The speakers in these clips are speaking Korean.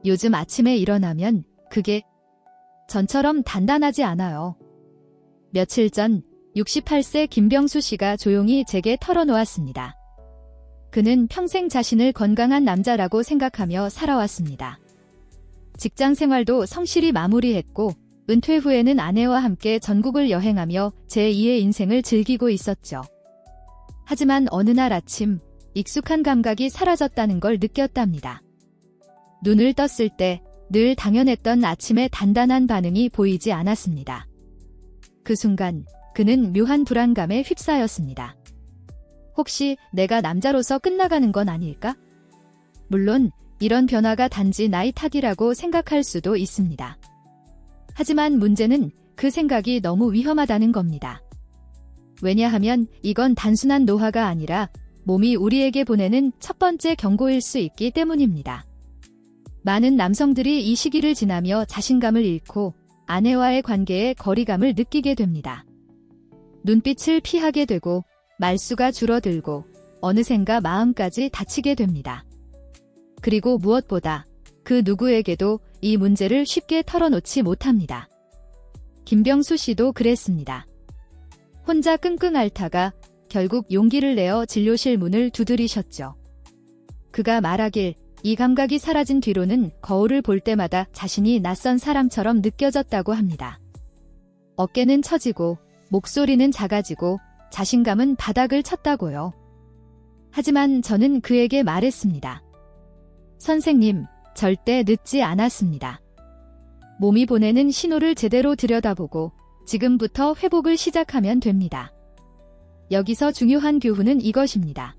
요즘 아침에 일어나면 그게 전처럼 단단하지 않아요. 며칠 전 68세 김병수 씨가 조용히 제게 털어놓았습니다. 그는 평생 자신을 건강한 남자라고 생각하며 살아왔습니다. 직장 생활도 성실히 마무리했고 은퇴 후에는 아내와 함께 전국을 여행하며 제2의 인생을 즐기고 있었죠. 하지만 어느 날 아침 익숙한 감각이 사라졌다는 걸 느꼈답니다. 눈을 떴을 때 늘 당연했던 아침의 단단한 반응이 보이지 않았습니다. 그 순간 그는 묘한 불안감에 휩싸였습니다. 혹시 내가 남자로서 끝나가는 건 아닐까? 물론 이런 변화가 단지 나이 탓이라고 생각할 수도 있습니다. 하지만 문제는 그 생각이 너무 위험하다는 겁니다. 왜냐하면 이건 단순한 노화가 아니라 몸이 우리에게 보내는 첫 번째 경고일 수 있기 때문입니다. 많은 남성들이 이 시기를 지나며 자신감을 잃고 아내와의 관계에 거리감을 느끼게 됩니다. 눈빛을 피하게 되고 말수가 줄어들고 어느샌가 마음까지 다치게 됩니다. 그리고 무엇보다 그 누구에게도 이 문제를 쉽게 털어놓지 못합니다. 김병수 씨도 그랬습니다. 혼자 끙끙 앓다가 결국 용기를 내어 진료실 문을 두드리셨죠. 그가 말하길 이 감각이 사라진 뒤로는 거울을 볼 때마다 자신이 낯선 사람처럼 느껴졌다고 합니다. 어깨는 처지고 목소리는 작아지고 자신감은 바닥을 쳤다고요. 하지만 저는 그에게 말했습니다. 선생님, 절대 늦지 않았습니다. 몸이 보내는 신호를 제대로 들여다보고 지금부터 회복을 시작하면 됩니다. 여기서 중요한 교훈은 이것입니다.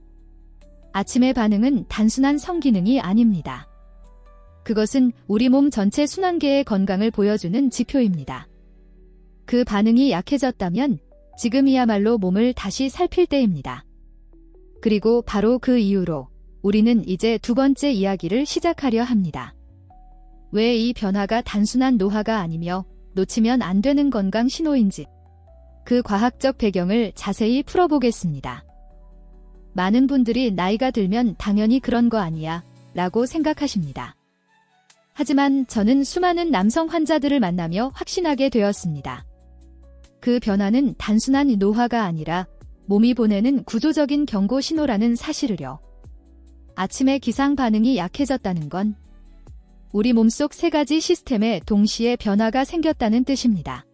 아침의 반응은 단순한 성기능이 아닙니다. 그것은 우리 몸 전체 순환계의 건강을 보여주는 지표입니다. 그 반응이 약해졌다면 지금이야말로 몸을 다시 살필 때입니다. 그리고 바로 그 이후로 우리는 이제 두 번째 이야기를 시작하려 합니다. 왜 이 변화가 단순한 노화가 아니며 놓치면 안 되는 건강 신호인지 그 과학적 배경을 자세히 풀어보겠습니다. 많은 분들이 나이가 들면 당연히 그런 거 아니야 라고 생각하십니다. 하지만 저는 수많은 남성 환자들을 만나며 확신하게 되었습니다. 그 변화는 단순한 노화가 아니라 몸이 보내는 구조적인 경고 신호라는 사실을요. 아침에 기상 반응이 약해졌다는 건 우리 몸속 세 가지 시스템에 동시에 변화가 생겼다는 뜻입니다.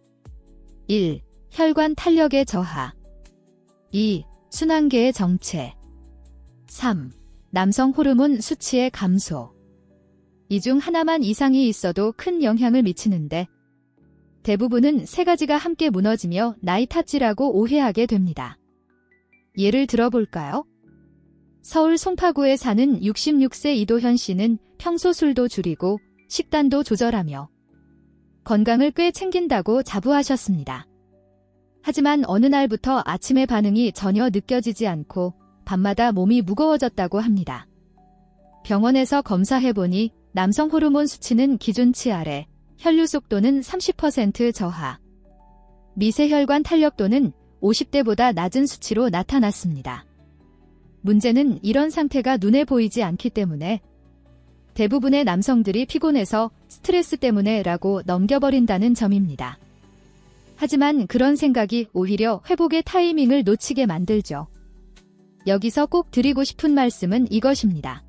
1. 혈관 탄력의 저하. 2. 순환계의 정체. 3. 남성 호르몬 수치의 감소. 이 중 하나만 이상이 있어도 큰 영향을 미치는데 대부분은 세 가지가 함께 무너지며 나이 탓이라고 오해하게 됩니다. 예를 들어볼까요? 서울 송파구에 사는 66세 이도현 씨는 평소 술도 줄이고 식단도 조절하며 건강을 꽤 챙긴다고 자부하셨습니다. 하지만 어느 날부터 아침의 반응이 전혀 느껴지지 않고 밤마다 몸이 무거워졌다고 합니다. 병원에서 검사해보니 남성 호르몬 수치는 기준치 아래, 혈류 속도는 30% 저하, 미세혈관 탄력도는 50대보다 낮은 수치로 나타났습니다. 문제는 이런 상태가 눈에 보이지 않기 때문에 대부분의 남성들이 피곤해서 스트레스 때문에 라고 넘겨버린다는 점입니다. 하지만 그런 생각이 오히려 회복의 타이밍을 놓치게 만들죠. 여기서 꼭 드리고 싶은 말씀은 이것입니다.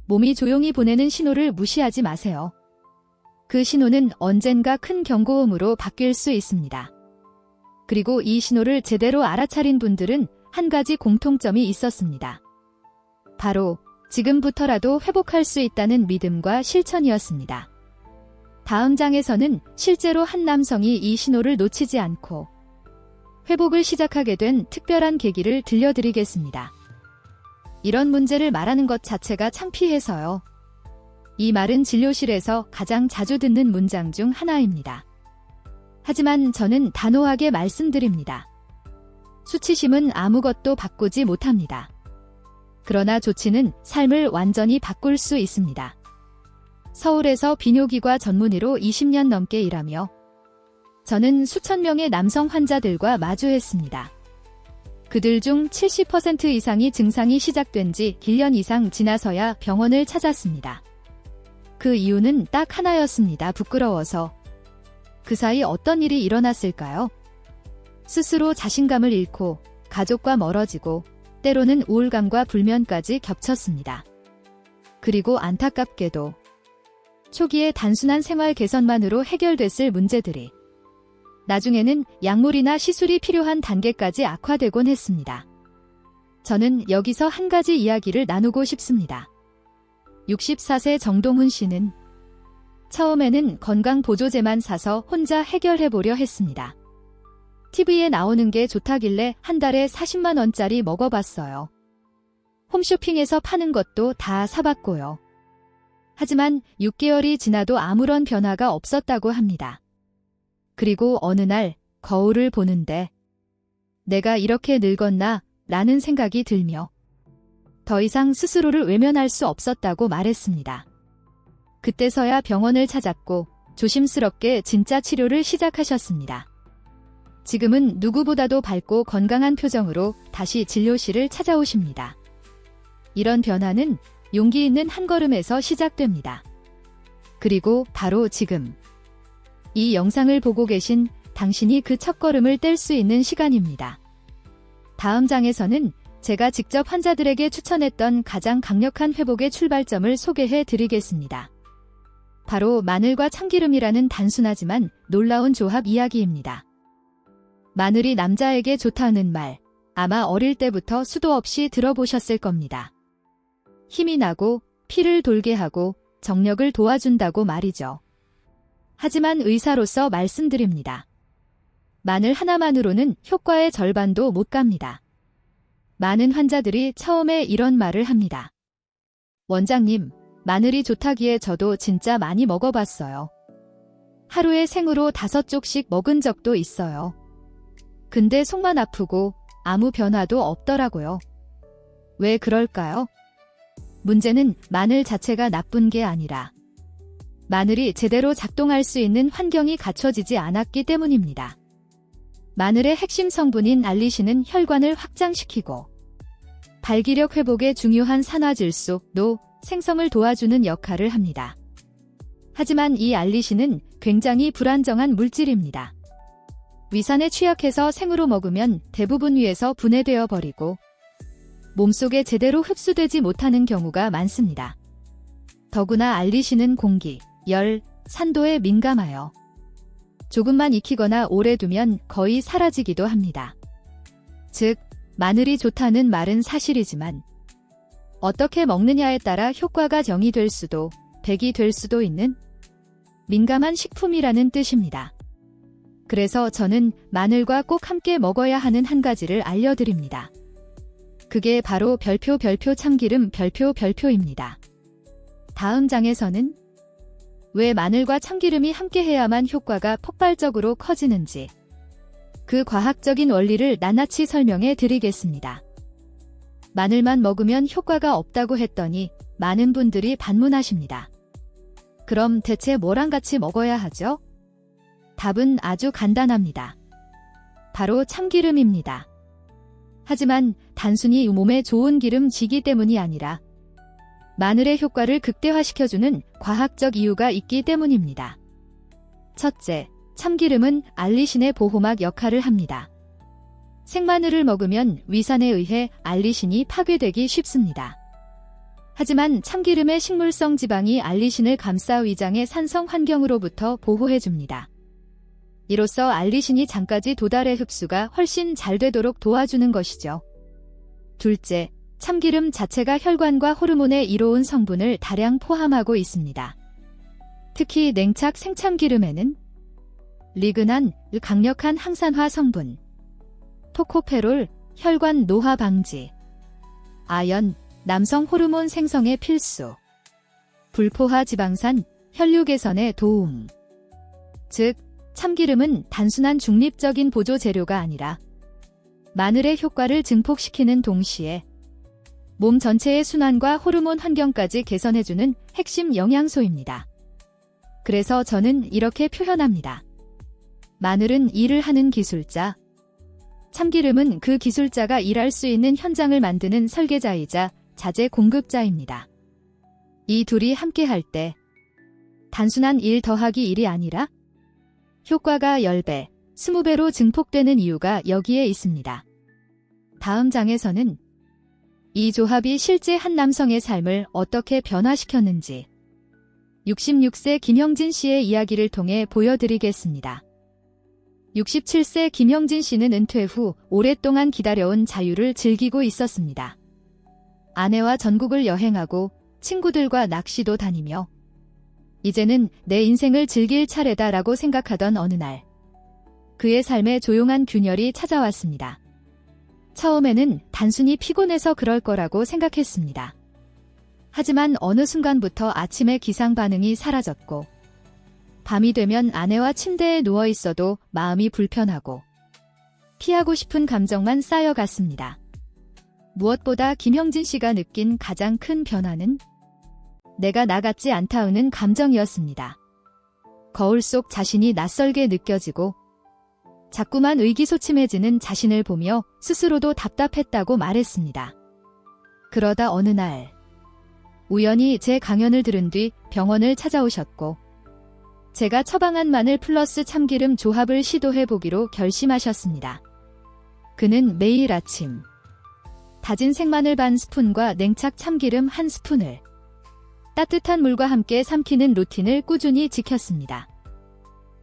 몸이 조용히 보내는 신호를 무시하지 마세요. 그 신호는 언젠가 큰 경고음으로 바뀔 수 있습니다. 그리고 이 신호를 제대로 알아차린 분들은 한 가지 공통점이 있었습니다. 바로 지금부터라도 회복할 수 있다는 믿음과 실천이었습니다. 다음 장에서는 실제로 한 남성이 이 신호를 놓치지 않고 회복을 시작하게 된 특별한 계기를 들려드리겠습니다. 이런 문제를 말하는 것 자체가 창피해서요. 이 말은 진료실에서 가장 자주 듣는 문장 중 하나입니다. 하지만 저는 단호하게 말씀드립니다. 수치심은 아무것도 바꾸지 못합니다. 그러나 조치는 삶을 완전히 바꿀 수 있습니다. 서울에서 비뇨기과 전문의로 20년 넘게 일하며 저는 수천 명의 남성 환자들과 마주했습니다. 그들 중 70% 이상이 증상이 시작된 지 1년 이상 지나서야 병원을 찾았습니다. 그 이유는 딱 하나였습니다. 부끄러워서. 그 사이 어떤 일이 일어났을까요? 스스로 자신감을 잃고 가족과 멀어지고 때로는 우울감과 불면까지 겹쳤습니다. 그리고 안타깝게도 초기에 단순한 생활 개선만으로 해결됐을 문제들이 나중에는 약물이나 시술이 필요한 단계까지 악화되곤 했습니다. 저는 여기서 한 가지 이야기를 나누고 싶습니다. 64세 정동훈 씨는 처음에는 건강보조제만 사서 혼자 해결해보려 했습니다. TV에 나오는 게 좋다길래 한 달에 40만 원짜리 먹어봤어요. 홈쇼핑에서 파는 것도 다 사봤고요. 하지만 6개월이 지나도 아무런 변화가 없었다고 합니다. 그리고 어느 날 거울을 보는데 내가 이렇게 늙었나 라는 생각이 들며 더 이상 스스로를 외면할 수 없었다고 말했습니다. 그때서야 병원을 찾았고 조심스럽게 진짜 치료를 시작하셨습니다. 지금은 누구보다도 밝고 건강한 표정으로 다시 진료실을 찾아오십니다. 이런 변화는 용기 있는 한 걸음에서 시작됩니다. 그리고 바로 지금 이 영상을 보고 계신 당신이 그 첫걸음을 뗄 수 있는 시간입니다. 다음 장에서는 제가 직접 환자들에게 추천했던 가장 강력한 회복의 출발점을 소개해 드리겠습니다. 바로 마늘과 참기름이라는 단순하지만 놀라운 조합 이야기입니다. 마늘이 남자에게 좋다는 말, 아마 어릴 때부터 수도 없이 들어보셨을 겁니다. 힘이 나고 피를 돌게 하고 정력을 도와준다고 말이죠. 하지만 의사로서 말씀드립니다. 마늘 하나만으로는 효과의 절반도 못 갑니다. 많은 환자들이 처음에 이런 말을 합니다. 원장님, 마늘이 좋다기에 저도 진짜 많이 먹어봤어요. 하루에 생으로 5쪽씩 먹은 적도 있어요. 근데 속만 아프고 아무 변화도 없더라고요. 왜 그럴까요? 문제는 마늘 자체가 나쁜 게 아니라 마늘이 제대로 작동할 수 있는 환경이 갖춰지지 않았기 때문입니다. 마늘의 핵심 성분인 알리신은 혈관을 확장시키고 발기력 회복에 중요한 산화질소, 노, 생성을 도와주는 역할을 합니다. 하지만 이 알리신은 굉장히 불안정한 물질입니다. 위산에 취약해서 생으로 먹으면 대부분 위에서 분해되어 버리고 몸속에 제대로 흡수되지 못하는 경우가 많습니다. 더구나 알리신은 공기, 열, 산도에 민감하여 조금만 익히거나 오래 두면 거의 사라지기도 합니다. 즉, 마늘이 좋다는 말은 사실이지만 어떻게 먹느냐에 따라 효과가 0이 될 수도 100이 될 수도 있는 민감한 식품이라는 뜻입니다. 그래서 저는 마늘과 꼭 함께 먹어야 하는 한 가지를 알려드립니다. 그게 바로 별표 참기름 별표입니다. 다음 장에서는 왜 마늘과 참기름이 함께해야만 효과가 폭발적으로 커지는지 그 과학적인 원리를 낱낱이 설명해 드리겠습니다. 마늘만 먹으면 효과가 없다고 했더니 많은 분들이 반문하십니다. 그럼 대체 뭐랑 같이 먹어야 하죠? 답은 아주 간단합니다. 바로 참기름입니다. 하지만 단순히 몸에 좋은 기름지기 때문이 아니라 마늘의 효과를 극대화시켜주는 과학적 이유가 있기 때문입니다. 첫째, 참기름은 알리신의 보호막 역할을 합니다. 생마늘을 먹으면 위산에 의해 알리신이 파괴되기 쉽습니다. 하지만 참기름의 식물성 지방이 알리신을 감싸 위장의 산성 환경으로부터 보호해줍니다. 이로써 알리신이 장까지 도달해 흡수가 훨씬 잘 되도록 도와주는 것이죠. 둘째, 참기름 자체가 혈관과 호르몬에 이로운 성분을 다량 포함하고 있습니다. 특히 냉착 생참기름에는 리그난, 강력한 항산화 성분, 토코페롤, 혈관 노화 방지, 아연, 남성 호르몬 생성에 필수, 불포화 지방산, 혈류 개선에 도움. 즉, 참기름은 단순한 중립적인 보조 재료가 아니라 마늘의 효과를 증폭시키는 동시에 몸 전체의 순환과 호르몬 환경까지 개선해주는 핵심 영양소입니다. 그래서 저는 이렇게 표현합니다. 마늘은 일을 하는 기술자, 참기름은 그 기술자가 일할 수 있는 현장을 만드는 설계자이자 자재 공급자입니다. 이 둘이 함께할 때 단순한 1 더하기 1이 아니라 효과가 10배, 20배로 증폭되는 이유가 여기에 있습니다. 다음 장에서는 이 조합이 실제 한 남성의 삶을 어떻게 변화시켰는지 66세 김형진 씨의 이야기를 통해 보여드리겠습니다. 67세 김형진 씨는 은퇴 후 오랫동안 기다려온 자유를 즐기고 있었습니다. 아내와 전국을 여행하고 친구들과 낚시도 다니며 이제는 내 인생을 즐길 차례다라고 생각하던 어느 날 그의 삶에 조용한 균열이 찾아왔습니다. 처음에는 단순히 피곤해서 그럴 거라고 생각했습니다. 하지만 어느 순간부터 아침에 기상 반응이 사라졌고 밤이 되면 아내와 침대에 누워 있어도 마음이 불편하고 피하고 싶은 감정만 쌓여갔습니다. 무엇보다 김형진 씨가 느낀 가장 큰 변화는 내가 나 같지 않다는 감정이었습니다. 거울 속 자신이 낯설게 느껴지고 자꾸만 의기소침해지는 자신을 보며 스스로도 답답했다고 말했습니다. 그러다 어느 날 우연히 제 강연을 들은 뒤 병원을 찾아오셨고 제가 처방한 마늘 플러스 참기름 조합을 시도해보기로 결심하셨습니다. 그는 매일 아침 다진 생마늘 반 스푼과 냉착 참기름 한 스푼을 따뜻한 물과 함께 삼키는 루틴을 꾸준히 지켰습니다.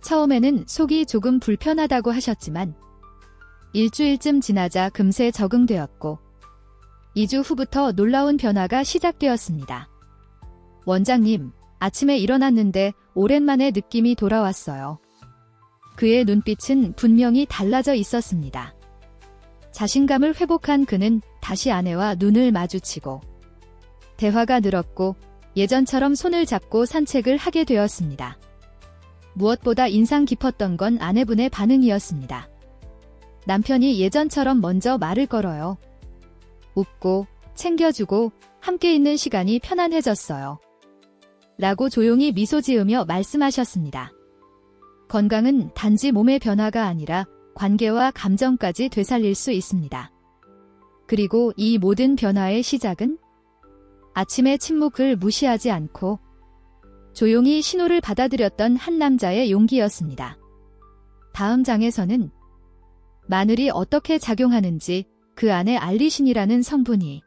처음에는 속이 조금 불편하다고 하셨지만 일주일쯤 지나자 금세 적응되었고 2주 후부터 놀라운 변화가 시작되었습니다. 원장님, 아침에 일어났는데 오랜만에 느낌이 돌아왔어요. 그의 눈빛은 분명히 달라져 있었습니다. 자신감을 회복한 그는 다시 아내와 눈을 마주치고 대화가 늘었고 예전처럼 손을 잡고 산책을 하게 되었습니다. 무엇보다 인상 깊었던 건 아내분의 반응이었습니다. 남편이 예전처럼 먼저 말을 걸어요. 웃고 챙겨주고 함께 있는 시간이 편안해졌어요. 라고 조용히 미소 지으며 말씀하셨습니다. 건강은 단지 몸의 변화가 아니라 관계와 감정까지 되살릴 수 있습니다. 그리고 이 모든 변화의 시작은 아침의 침묵을 무시하지 않고 조용히 신호를 받아들였던 한 남자의 용기였습니다. 다음 장에서는 마늘이 어떻게 작용하는지 그 안에 알리신이라는 성분이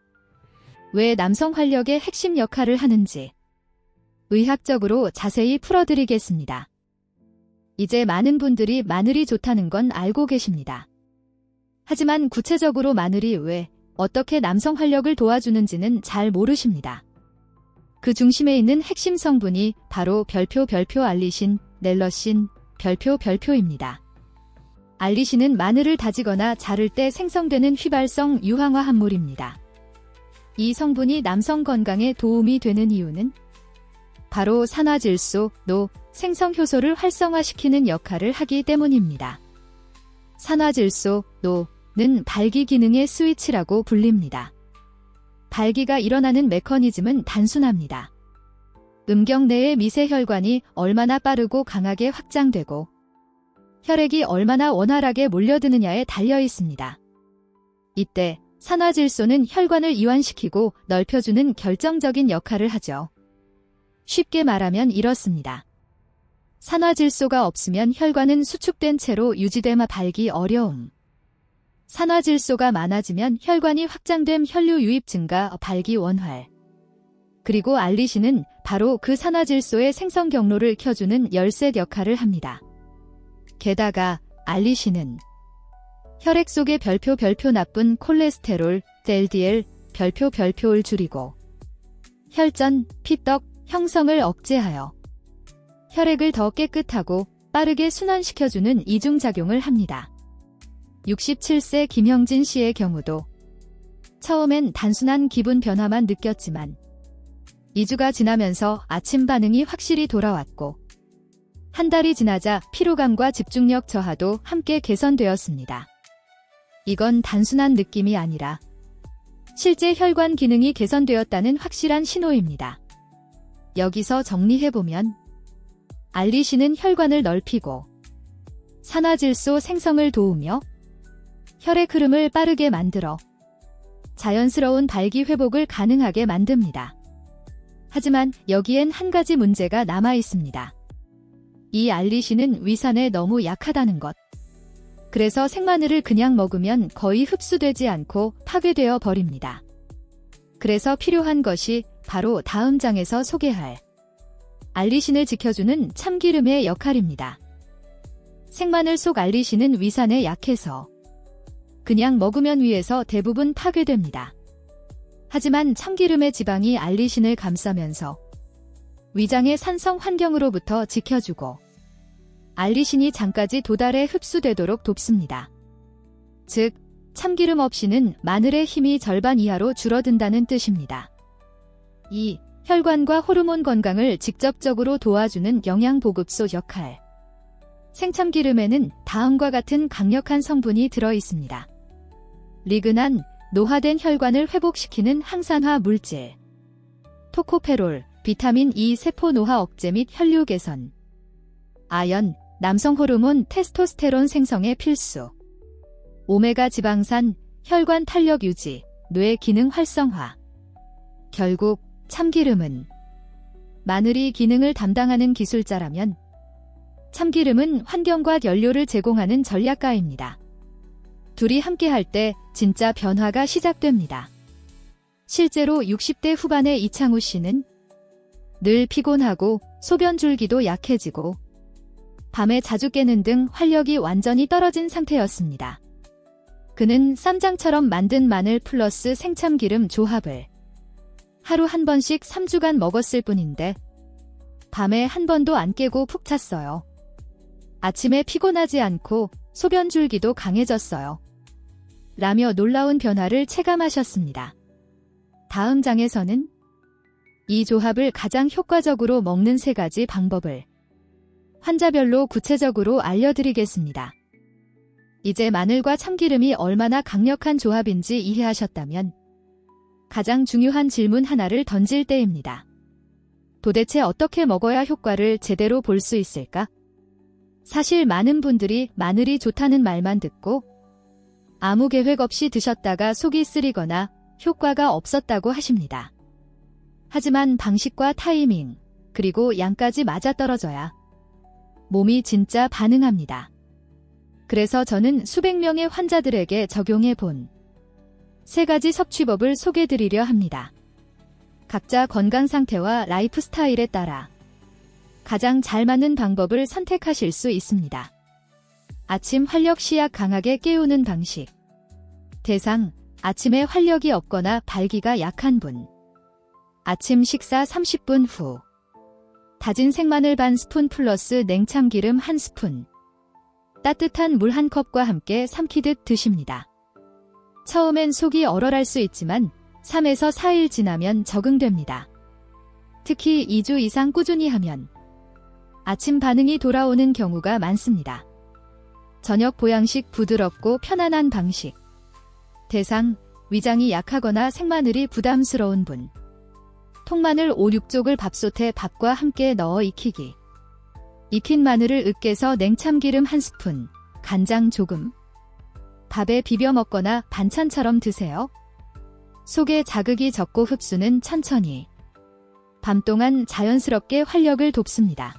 왜 남성 활력의 핵심 역할을 하는지 의학적으로 자세히 풀어드리겠습니다. 이제 많은 분들이 마늘이 좋다는 건 알고 계십니다. 하지만 구체적으로 마늘이 왜 어떻게 남성 활력을 도와주는지는 잘 모르십니다. 그 중심에 있는 핵심 성분이 바로 별표 알리신, 넬러신, 별표입니다. 알리신은 마늘을 다지거나 자를 때 생성되는 휘발성 유황화 합물입니다. 이 성분이 남성 건강에 도움이 되는 이유는 바로 산화질소, 노, 생성효소를 활성화시키는 역할을 하기 때문입니다. 산화질소, 노는 발기 기능의 스위치라고 불립니다. 발기가 일어나는 메커니즘은 단순합니다. 음경 내의 미세혈관이 얼마나 빠르고 강하게 확장되고 혈액이 얼마나 원활하게 몰려드느냐에 달려 있습니다. 이때 산화질소는 혈관을 이완시키고 넓혀주는 결정적인 역할을 하죠. 쉽게 말하면 이렇습니다. 산화질소가 없으면 혈관은 수축된 채로 유지되마 발기 어려움. 산화질소가 많아지면 혈관이 확장됨 혈류 유입 증가 발기 원활. 그리고 알리신은 바로 그 산화질소의 생성 경로를 켜주는 열쇠 역할을 합니다. 게다가 알리신은 혈액 속의 별표 나쁜 콜레스테롤, LDL, 별표를 줄이고 혈전, 피떡 형성을 억제하여 혈액을 더 깨끗하고 빠르게 순환시켜주는 이중작용을 합니다. 67세 김형진 씨의 경우도 처음엔 단순한 기분 변화만 느꼈지만 2주가 지나면서 아침 반응이 확실히 돌아왔고 한 달이 지나자 피로감과 집중력 저하도 함께 개선되었습니다. 이건 단순한 느낌이 아니라 실제 혈관 기능이 개선되었다는 확실한 신호입니다. 여기서 정리해보면 알리신은 혈관을 넓히고 산화질소 생성을 도우며 혈액 흐름을 빠르게 만들어 자연스러운 발기 회복을 가능하게 만듭니다. 하지만 여기엔 한 가지 문제가 남아 있습니다. 이 알리신은 위산에 너무 약하다는 것. 그래서 생마늘을 그냥 먹으면 거의 흡수되지 않고 파괴되어 버립니다. 그래서 필요한 것이 바로 다음 장에서 소개할 알리신을 지켜주는 참기름의 역할입니다. 생마늘 속 알리신은 위산에 약해서 그냥 먹으면 위에서 대부분 파괴됩니다. 하지만 참기름의 지방이 알리신을 감싸면서 위장의 산성 환경으로부터 지켜주고 알리신이 장까지 도달해 흡수되도록 돕습니다. 즉, 참기름 없이는 마늘의 힘이 절반 이하로 줄어든다는 뜻입니다. 2. 혈관과 호르몬 건강을 직접적으로 도와주는 영양보급소 역할. 생참기름에는 다음과 같은 강력한 성분이 들어 있습니다. 리그난, 노화된 혈관을 회복시키는 항산화 물질. 토코페롤, 비타민 E 세포 노화 억제 및 혈류 개선. 아연, 남성 호르몬 테스토스테론 생성에 필수. 오메가 지방산, 혈관 탄력 유지, 뇌 기능 활성화. 결국 참기름은 마늘이 기능을 담당하는 기술자라면 참기름은 환경과 연료를 제공하는 전략가입니다. 둘이 함께할 때 진짜 변화가 시작됩니다. 실제로 60대 후반의 이창우 씨는 늘 피곤하고 소변 줄기도 약해지고 밤에 자주 깨는 등 활력이 완전히 떨어진 상태였습니다. 그는 쌈장처럼 만든 마늘 플러스 생참기름 조합을 하루 한 번씩 3주간 먹었을 뿐인데 밤에 한 번도 안 깨고 푹 잤어요. 아침에 피곤하지 않고 소변 줄기도 강해졌어요. 라며 놀라운 변화를 체감하셨습니다. 다음 장에서는 이 조합을 가장 효과적으로 먹는 3가지 방법을 환자별로 구체적으로 알려드리겠습니다. 이제 마늘과 참기름이 얼마나 강력한 조합인지 이해하셨다면 가장 중요한 질문 하나를 던질 때입니다. 도대체 어떻게 먹어야 효과를 제대로 볼 수 있을까? 사실 많은 분들이 마늘이 좋다는 말만 듣고 아무 계획 없이 드셨다가 속이 쓰리거나 효과가 없었다고 하십니다. 하지만 방식과 타이밍, 그리고 양까지 맞아떨어져야 몸이 진짜 반응합니다. 그래서 저는 수백 명의 환자들에게 적용해 본 3가지 섭취법을 소개드리려 합니다. 각자 건강 상태와 라이프 스타일에 따라 가장 잘 맞는 방법을 선택하실 수 있습니다. 아침 활력 시약 강하게 깨우는 방식. 대상, 아침에 활력이 없거나 발기가 약한 분. 아침 식사 30분 후. 다진 생마늘 반 스푼 플러스 냉참기름 1스푼. 따뜻한 물 1컵과 함께 삼키듯 드십니다. 처음엔 속이 얼얼할 수 있지만 3에서 4일 지나면 적응됩니다. 특히 2주 이상 꾸준히 하면 아침 반응이 돌아오는 경우가 많습니다. 저녁 보양식 부드럽고 편안한 방식. 대상, 위장이 약하거나 생마늘이 부담스러운 분. 통마늘 5, 6쪽을 밥솥에 밥과 함께 넣어 익히기. 익힌 마늘을 으깨서 냉참기름 1스푼, 간장 조금. 밥에 비벼 먹거나 반찬처럼 드세요. 속에 자극이 적고 흡수는 천천히. 밤 동안 자연스럽게 활력을 돕습니다.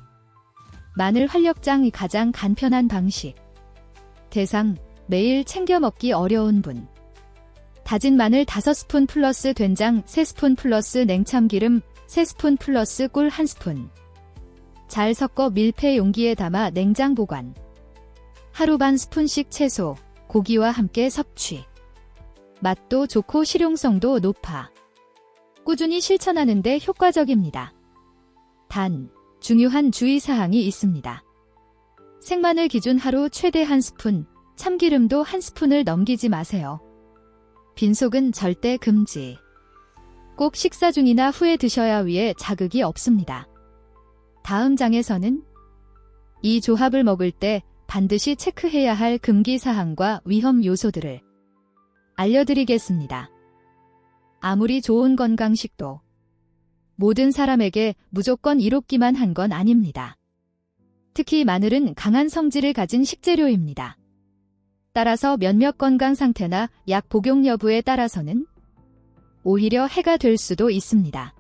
마늘 활력장이 가장 간편한 방식. 대상, 매일 챙겨 먹기 어려운 분. 다진 마늘 5스푼 플러스 된장 3스푼 플러스 냉참기름 3스푼 플러스 꿀 1스푼. 잘 섞어 밀폐 용기에 담아 냉장 보관. 하루 반 스푼씩 채소, 고기와 함께 섭취. 맛도 좋고 실용성도 높아. 꾸준히 실천하는데 효과적입니다. 단, 중요한 주의사항이 있습니다. 생마늘 기준 하루 최대 1스푼, 참기름도 1스푼을 넘기지 마세요. 빈속은 절대 금지. 꼭 식사 중이나 후에 드셔야 위에 자극이 없습니다. 다음 장에서는 이 조합을 먹을 때 반드시 체크해야 할 금기사항과 위험 요소들을 알려드리겠습니다. 아무리 좋은 건강식도 모든 사람에게 무조건 이롭기만 한 건 아닙니다. 특히 마늘은 강한 성질을 가진 식재료입니다. 따라서 몇몇 건강 상태나 약 복용 여부에 따라서는 오히려 해가 될 수도 있습니다.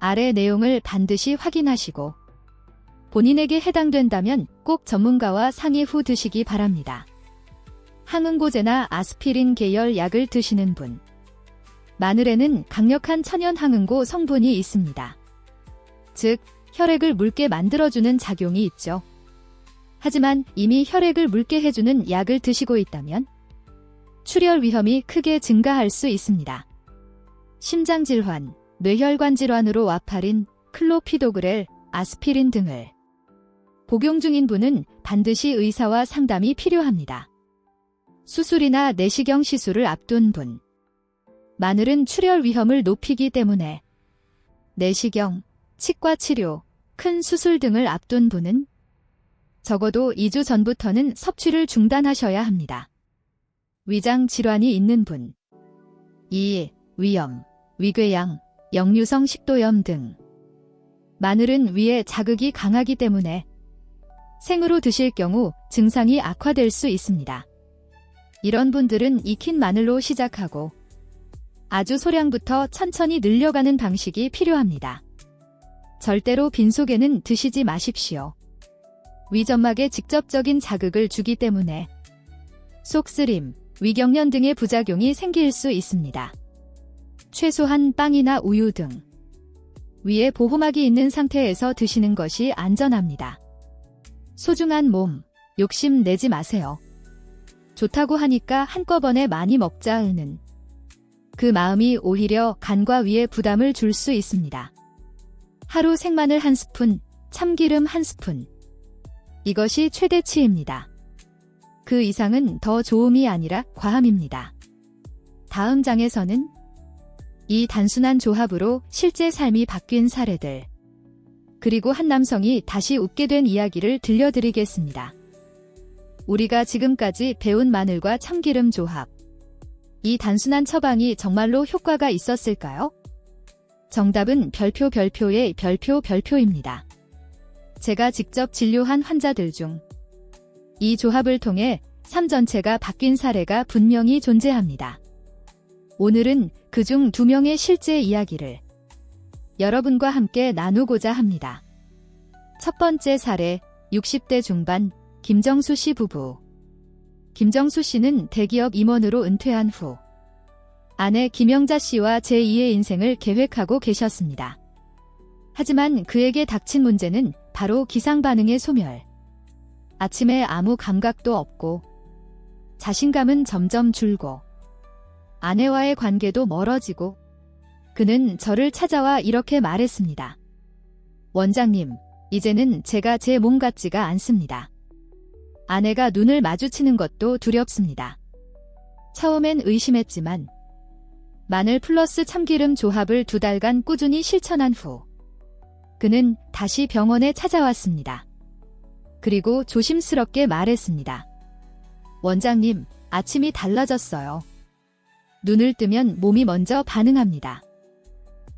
아래 내용을 반드시 확인하시고 본인에게 해당된다면 꼭 전문가와 상의 후 드시기 바랍니다. 항응고제나 아스피린 계열 약을 드시는 분. 마늘에는 강력한 천연 항응고 성분이 있습니다. 즉, 혈액을 묽게 만들어주는 작용이 있죠. 하지만 이미 혈액을 묽게 해주는 약을 드시고 있다면 출혈 위험이 크게 증가할 수 있습니다. 심장질환, 뇌혈관 질환으로 와파린, 클로피도그렐, 아스피린 등을 복용 중인 분은 반드시 의사와 상담이 필요합니다. 수술이나 내시경 시술을 앞둔 분. 마늘은 출혈 위험을 높이기 때문에 내시경, 치과 치료, 큰 수술 등을 앞둔 분은 적어도 2주 전부터는 섭취를 중단하셔야 합니다. 위장 질환이 있는 분. 위염, 위궤양, 역류성 식도염 등. 마늘은 위에 자극이 강하기 때문에 생으로 드실 경우 증상이 악화될 수 있습니다. 이런 분들은 익힌 마늘로 시작하고 아주 소량부터 천천히 늘려가는 방식이 필요합니다. 절대로 빈속에는 드시지 마십시오. 위점막에 직접적인 자극을 주기 때문에 속쓰림, 위경련 등의 부작용이 생길 수 있습니다. 최소한 빵이나 우유 등 위에 보호막이 있는 상태에서 드시는 것이 안전합니다. 소중한 몸, 욕심 내지 마세요. 좋다고 하니까 한꺼번에 많이 먹자는 그 마음이 오히려 간과 위에 부담을 줄 수 있습니다. 하루 생마늘 1스푼, 참기름 1스푼. 이것이 최대치입니다. 그 이상은 더 좋음이 아니라 과함입니다. 다음 장에서는 이 단순한 조합으로 실제 삶이 바뀐 사례들, 그리고 한 남성이 다시 웃게 된 이야기를 들려드리겠습니다. 우리가 지금까지 배운 마늘과 참기름 조합. 이 단순한 처방이 정말로 효과가 있었을까요? 정답은 별표의 별표입니다. 제가 직접 진료한 환자들 중 이 조합을 통해 삶 전체가 바뀐 사례가 분명히 존재합니다. 오늘은 그중 2명의 실제 이야기를 여러분과 함께 나누고자 합니다. 첫 번째 사례, 60대 중반 김정수 씨 부부. 김정수 씨는 대기업 임원으로 은퇴한 후 아내 김영자 씨와 제2의 인생을 계획하고 계셨습니다. 하지만 그에게 닥친 문제는 바로 기상반응의 소멸. 아침에 아무 감각도 없고 자신감은 점점 줄고 아내와의 관계도 멀어지고 그는 저를 찾아와 이렇게 말했습니다. 원장님, 이제는 제가 제 몸 같지가 않습니다. 아내가 눈을 마주치는 것도 두렵습니다. 처음엔 의심했지만 마늘 플러스 참기름 조합을 2달간 꾸준히 실천한 후 그는 다시 병원에 찾아왔습니다. 그리고 조심스럽게 말했습니다. 원장님, 아침이 달라졌어요. 눈을 뜨면 몸이 먼저 반응합니다.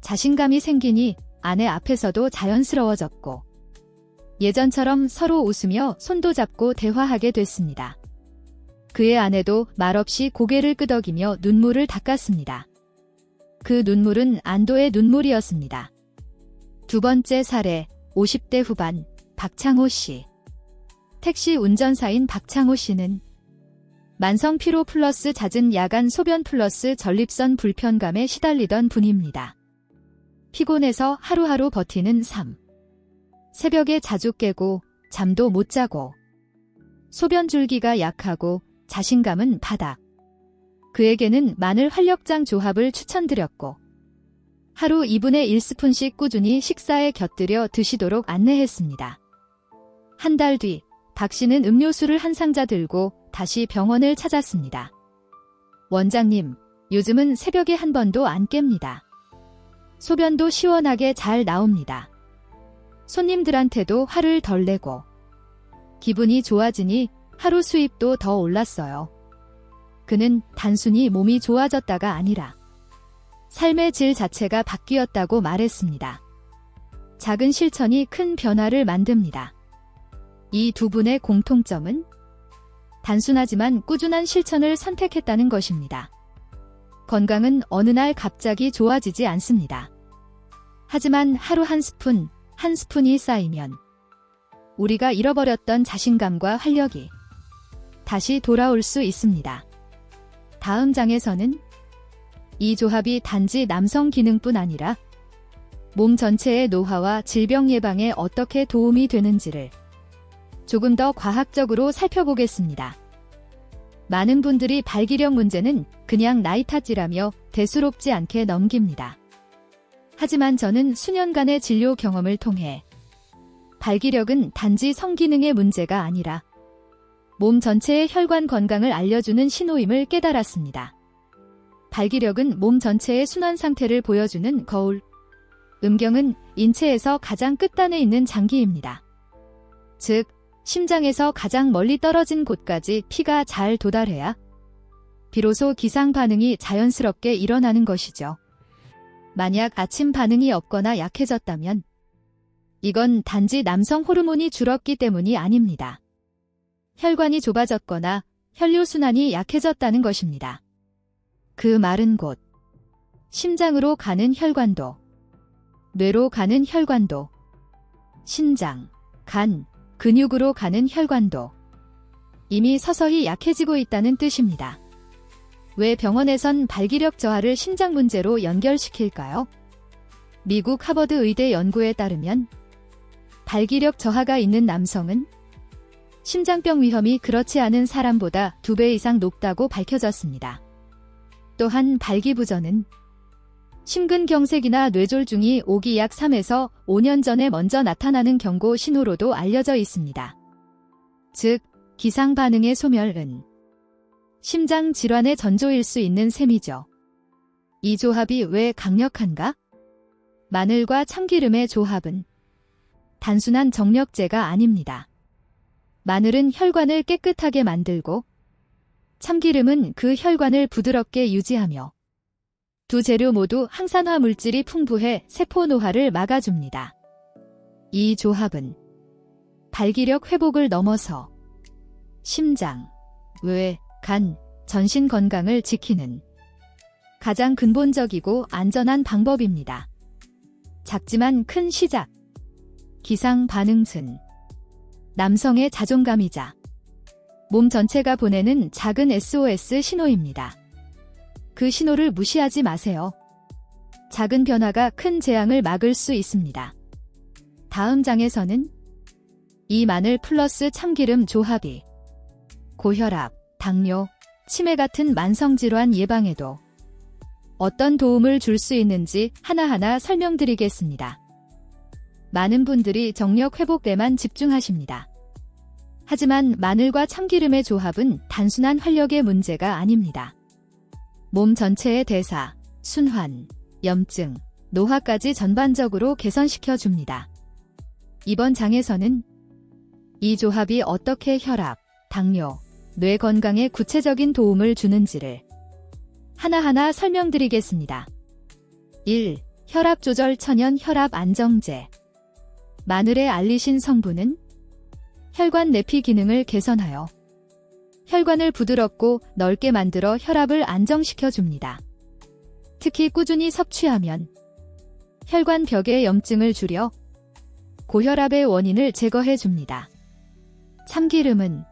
자신감이 생기니 아내 앞에서도 자연스러워졌고 예전처럼 서로 웃으며 손도 잡고 대화하게 됐습니다. 그의 아내도 말없이 고개를 끄덕이며 눈물을 닦았습니다. 그 눈물은 안도의 눈물이었습니다. 두 번째 사례, 50대 후반 박창호 씨. 택시 운전사인 박창호 씨는 만성 피로 플러스 잦은 야간 소변 플러스 전립선 불편감에 시달리던 분입니다. 피곤해서 하루하루 버티는 삶. 새벽에 자주 깨고 잠도 못 자고 소변 줄기가 약하고 자신감은 바닥. 그에게는 마늘 활력장 조합을 추천드렸고 하루 2분의 1스푼씩 꾸준히 식사에 곁들여 드시도록 안내했습니다. 한 달 뒤 박 씨는 음료수를 한 상자 들고 다시 병원을 찾았습니다. 원장님, 요즘은 새벽에 한 번도 안 깹니다. 소변도 시원하게 잘 나옵니다. 손님들한테도 화를 덜 내고 기분이 좋아지니 하루 수입도 더 올랐어요. 그는 단순히 몸이 좋아졌다가 아니라 삶의 질 자체가 바뀌었다고 말했습니다. 작은 실천이 큰 변화를 만듭니다. 이 두 분의 공통점은 단순하지만 꾸준한 실천을 선택했다는 것입니다. 건강은 어느 날 갑자기 좋아지지 않습니다. 하지만 하루 한 스푼, 한 스푼이 쌓이면 우리가 잃어버렸던 자신감과 활력이 다시 돌아올 수 있습니다. 다음 장에서는 이 조합이 단지 남성 기능뿐 아니라 몸 전체의 노화와 질병 예방에 어떻게 도움이 되는지를 조금 더 과학적으로 살펴보겠습니다. 많은 분들이 발기력 문제는 그냥 나이 탓이라며 대수롭지 않게 넘깁니다. 하지만 저는 수년간의 진료 경험을 통해 발기력은 단지 성기능의 문제가 아니라 몸 전체의 혈관 건강을 알려주는 신호임을 깨달았습니다. 발기력은 몸 전체의 순환 상태를 보여주는 거울. 음경은 인체에서 가장 끝단에 있는 장기입니다. 즉, 심장에서 가장 멀리 떨어진 곳까지 피가 잘 도달해야 비로소 기상 반응이 자연스럽게 일어나는 것이죠. 만약 아침 반응이 없거나 약해졌다면 이건 단지 남성 호르몬이 줄었기 때문이 아닙니다. 혈관이 좁아졌거나 혈류순환이 약해졌다는 것입니다. 그 말은 곧 심장으로 가는 혈관도, 뇌로 가는 혈관도, 신장, 간, 근육으로 가는 혈관도 이미 서서히 약해지고 있다는 뜻입니다. 왜 병원에선 발기력 저하를 심장 문제로 연결시킬까요? 미국 하버드 의대 연구에 따르면 발기력 저하가 있는 남성은 심장병 위험이 그렇지 않은 사람보다 2배 이상 높다고 밝혀졌습니다. 또한 발기부전은 심근경색이나 뇌졸중이 오기 약 3에서 5년 전에 먼저 나타나는 경고 신호로도 알려져 있습니다. 즉, 기상 반응의 소멸은 심장 질환의 전조일 수 있는 셈이죠. 이 조합이 왜 강력한가? 마늘과 참기름의 조합은 단순한 정력제가 아닙니다. 마늘은 혈관을 깨끗하게 만들고 참기름은 그 혈관을 부드럽게 유지하며 두 재료 모두 항산화 물질이 풍부해 세포 노화를 막아줍니다. 이 조합은 발기력 회복을 넘어서 심장, 뇌, 간, 전신 건강을 지키는 가장 근본적이고 안전한 방법입니다. 작지만 큰 시작. 기상 반응은 남성의 자존감이자 몸 전체가 보내는 작은 SOS 신호입니다. 그 신호를 무시하지 마세요. 작은 변화가 큰 재앙을 막을 수 있습니다. 다음 장에서는 이 마늘 플러스 참기름 조합이 고혈압, 당뇨, 치매 같은 만성질환 예방에도 어떤 도움을 줄 수 있는지 하나하나 설명드리겠습니다. 많은 분들이 정력 회복에만 집중하십니다. 하지만 마늘과 참기름의 조합은 단순한 활력의 문제가 아닙니다. 몸 전체의 대사, 순환, 염증, 노화까지 전반적으로 개선시켜 줍니다. 이번 장에서는 이 조합이 어떻게 혈압, 당뇨, 뇌 건강에 구체적인 도움을 주는지를 하나하나 설명드리겠습니다. 1. 혈압 조절 천연 혈압 안정제. 마늘의 알리신 성분은 혈관 내피 기능을 개선하여 혈관을 부드럽고 넓게 만들어 혈압을 안정시켜 줍니다. 특히 꾸준히 섭취하면 혈관 벽의 염증을 줄여 고혈압의 원인을 제거해 줍니다. 참기름은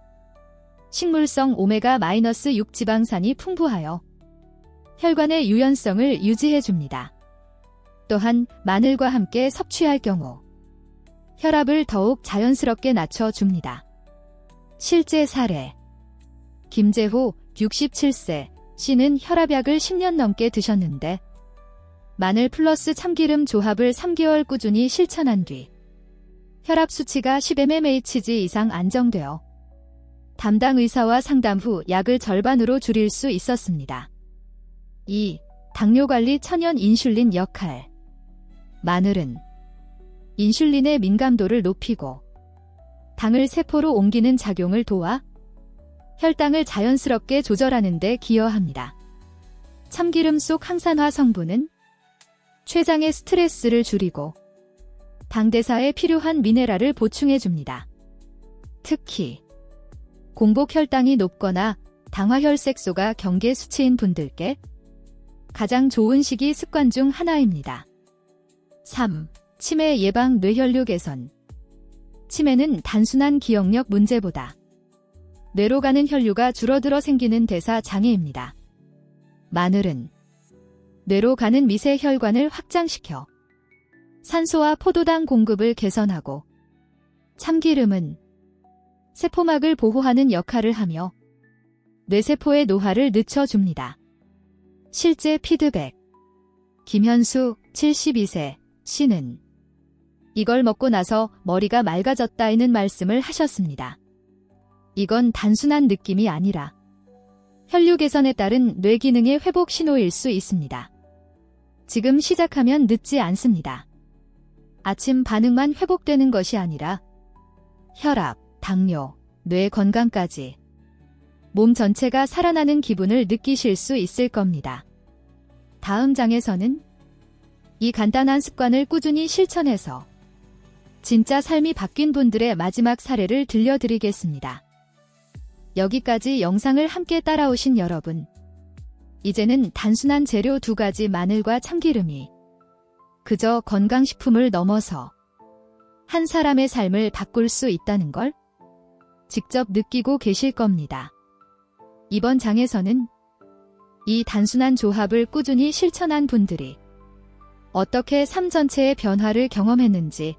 식물성 오메가-6 지방산이 풍부하여 혈관의 유연성을 유지해 줍니다. 또한 마늘과 함께 섭취할 경우 혈압을 더욱 자연스럽게 낮춰줍니다. 실제 사례. 김재호, 67세, 씨는 혈압약을 10년 넘게 드셨는데 마늘 플러스 참기름 조합을 3개월 꾸준히 실천한 뒤 혈압 수치가 10mmHg 이상 안정되어 담당 의사와 상담 후 약을 절반으로 줄일 수 있었습니다. 2. 당뇨관리 천연 인슐린 역할. 마늘은 인슐린의 민감도를 높이고 당을 세포로 옮기는 작용을 도와 혈당을 자연스럽게 조절하는 데 기여합니다. 참기름 속 항산화 성분은 췌장의 스트레스를 줄이고 당대사에 필요한 미네랄을 보충해줍니다. 특히 공복 혈당이 높거나 당화혈색소가 경계 수치인 분들께 가장 좋은 식이 습관 중 하나입니다. 3. 치매 예방 뇌혈류 개선. 치매는 단순한 기억력 문제보다 뇌로 가는 혈류가 줄어들어 생기는 대사 장애입니다. 마늘은 뇌로 가는 미세 혈관을 확장시켜 산소와 포도당 공급을 개선하고, 참기름은 세포막을 보호하는 역할을 하며 뇌세포의 노화를 늦춰줍니다. 실제 피드백. 김현수, 72세, 씨는 이걸 먹고 나서 머리가 맑아졌다는 말씀을 하셨습니다. 이건 단순한 느낌이 아니라 혈류 개선에 따른 뇌 기능의 회복 신호일 수 있습니다. 지금 시작하면 늦지 않습니다. 아침 반응만 회복되는 것이 아니라 혈압, 당뇨, 뇌 건강까지 몸 전체가 살아나는 기분을 느끼실 수 있을 겁니다. 다음 장에서는 이 간단한 습관을 꾸준히 실천해서 진짜 삶이 바뀐 분들의 마지막 사례를 들려드리겠습니다. 여기까지 영상을 함께 따라오신 여러분, 이제는 단순한 재료 2가지 마늘과 참기름이 그저 건강식품을 넘어서 한 사람의 삶을 바꿀 수 있다는 걸 직접 느끼고 계실 겁니다. 이번 장에서는 이 단순한 조합을 꾸준히 실천한 분들이 어떻게 삶 전체의 변화를 경험했는지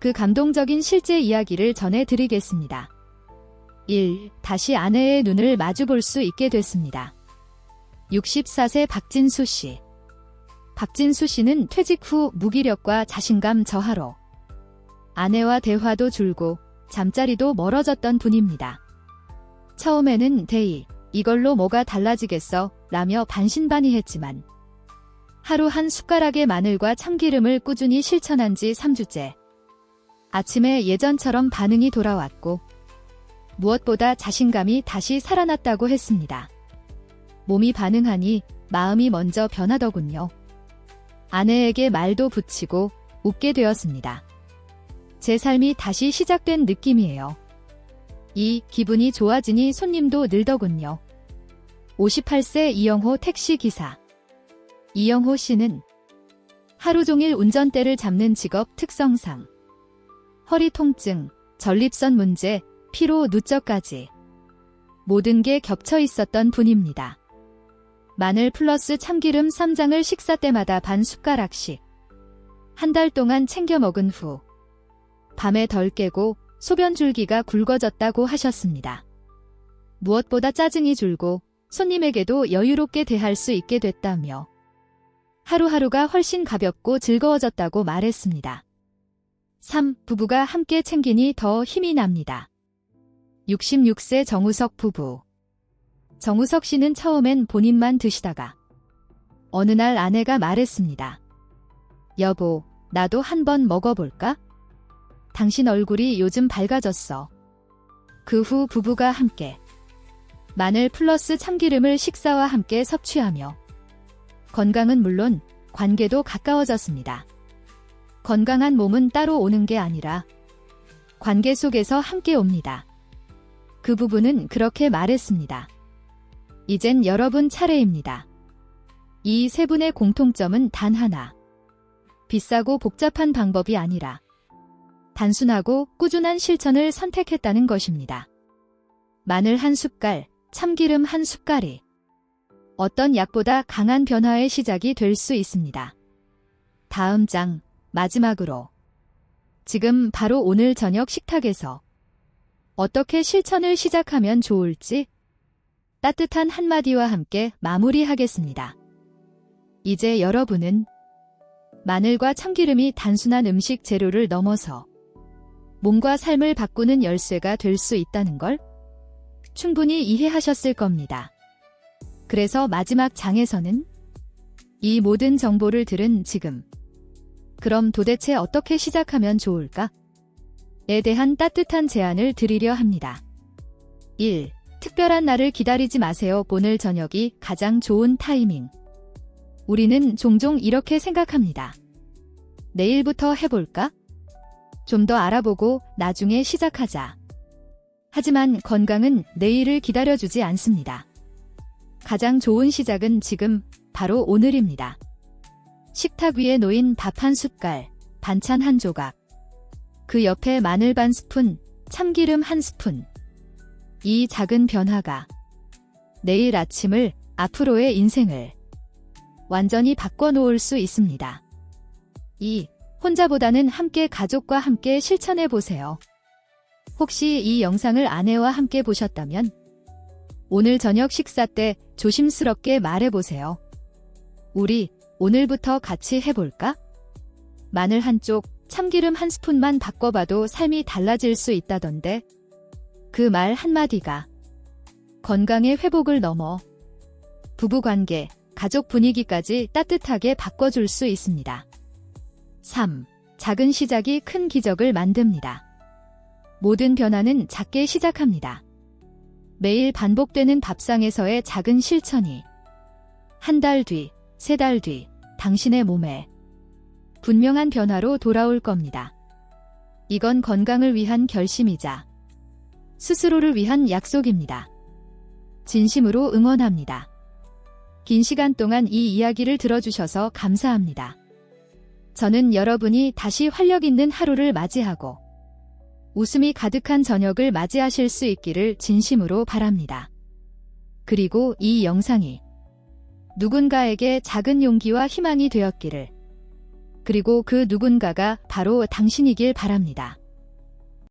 그 감동적인 실제 이야기를 전해드리겠습니다. 1. 다시 아내의 눈을 마주볼 수 있게 됐습니다. 64세 박진수 씨. 박진수 씨는 퇴직 후 무기력과 자신감 저하로 아내와 대화도 줄고 잠자리도 멀어졌던 분입니다. 처음에는 데이, 이걸로 뭐가 달라지겠어? 라며 반신반의했지만 하루 한 숟가락의 마늘과 참기름을 꾸준히 실천한 지 3주째. 아침에 예전처럼 반응이 돌아왔고 무엇보다 자신감이 다시 살아났다고 했습니다. 몸이 반응하니 마음이 먼저 변하더군요. 아내에게 말도 붙이고 웃게 되었습니다. 제 삶이 다시 시작된 느낌이에요. 2. 기분이 좋아지니 손님도 늘더군요. 58세 이영호 택시기사. 이영호 씨는 하루 종일 운전대를 잡는 직업 특성상 허리 통증, 전립선 문제, 피로 누적까지 모든 게 겹쳐 있었던 분입니다. 마늘 플러스 참기름 쌈장을 식사 때마다 반 숟가락씩 한 달 동안 챙겨 먹은 후 밤에 덜 깨고 소변 줄기가 굵어졌다고 하셨습니다. 무엇보다 짜증이 줄고 손님에게도 여유롭게 대할 수 있게 됐다며 하루하루가 훨씬 가볍고 즐거워졌다고 말했습니다. 3. 부부가 함께 챙기니 더 힘이 납니다. 66세 정우석 부부. 정우석 씨는 처음엔 본인만 드시다가 어느 날 아내가 말했습니다. 여보, 나도 한번 먹어볼까? 당신 얼굴이 요즘 밝아졌어. 그 후 부부가 함께 마늘 플러스 참기름을 식사와 함께 섭취하며 건강은 물론 관계도 가까워졌습니다. 건강한 몸은 따로 오는 게 아니라 관계 속에서 함께 옵니다. 그 부부는 그렇게 말했습니다. 이젠 여러분 차례입니다. 이 세 분의 공통점은 단 하나. 비싸고 복잡한 방법이 아니라 단순하고 꾸준한 실천을 선택했다는 것입니다. 마늘 한 숟갈, 참기름 한 숟갈이 어떤 약보다 강한 변화의 시작이 될 수 있습니다. 다음 장, 마지막으로 지금 바로 오늘 저녁 식탁에서 어떻게 실천을 시작하면 좋을지 따뜻한 한마디와 함께 마무리하겠습니다. 이제 여러분은 마늘과 참기름이 단순한 음식 재료를 넘어서 몸과 삶을 바꾸는 열쇠가 될 수 있다는 걸 충분히 이해하셨을 겁니다. 그래서 마지막 장에서는 이 모든 정보를 들은 지금, 그럼 도대체 어떻게 시작하면 좋을까? 에 대한 따뜻한 제안을 드리려 합니다. 1. 특별한 날을 기다리지 마세요. 오늘 저녁이 가장 좋은 타이밍. 우리는 종종 이렇게 생각합니다. 내일부터 해볼까? 좀 더 알아보고 나중에 시작하자. 하지만 건강은 내일을 기다려주지 않습니다. 가장 좋은 시작은 지금, 바로 오늘입니다. 식탁 위에 놓인 밥 한 숟갈, 반찬 한 조각. 그 옆에 마늘 반 스푼, 참기름 한 스푼. 이 작은 변화가 내일 아침을, 앞으로의 인생을 완전히 바꿔놓을 수 있습니다. 2. 혼자보다는 함께 가족과 함께 실천해 보세요. 혹시 이 영상을 아내와 함께 보셨다면 오늘 저녁 식사 때 조심스럽게 말해보세요. 우리 오늘부터 같이 해볼까? 마늘 한쪽, 참기름 한 스푼만 바꿔봐도 삶이 달라질 수 있다던데 그 말 한마디가 건강의 회복을 넘어 부부관계, 가족 분위기까지 따뜻하게 바꿔줄 수 있습니다. 3. 작은 시작이 큰 기적을 만듭니다. 모든 변화는 작게 시작합니다. 매일 반복되는 밥상에서의 작은 실천이 한 달 뒤, 세 달 뒤, 당신의 몸에 분명한 변화로 돌아올 겁니다. 이건 건강을 위한 결심이자 스스로를 위한 약속입니다. 진심으로 응원합니다. 긴 시간 동안 이 이야기를 들어주셔서 감사합니다. 저는 여러분이 다시 활력 있는 하루를 맞이하고 웃음이 가득한 저녁을 맞이하실 수 있기를 진심으로 바랍니다. 그리고 이 영상이 누군가에게 작은 용기와 희망이 되었기를, 그리고 그 누군가가 바로 당신이길 바랍니다.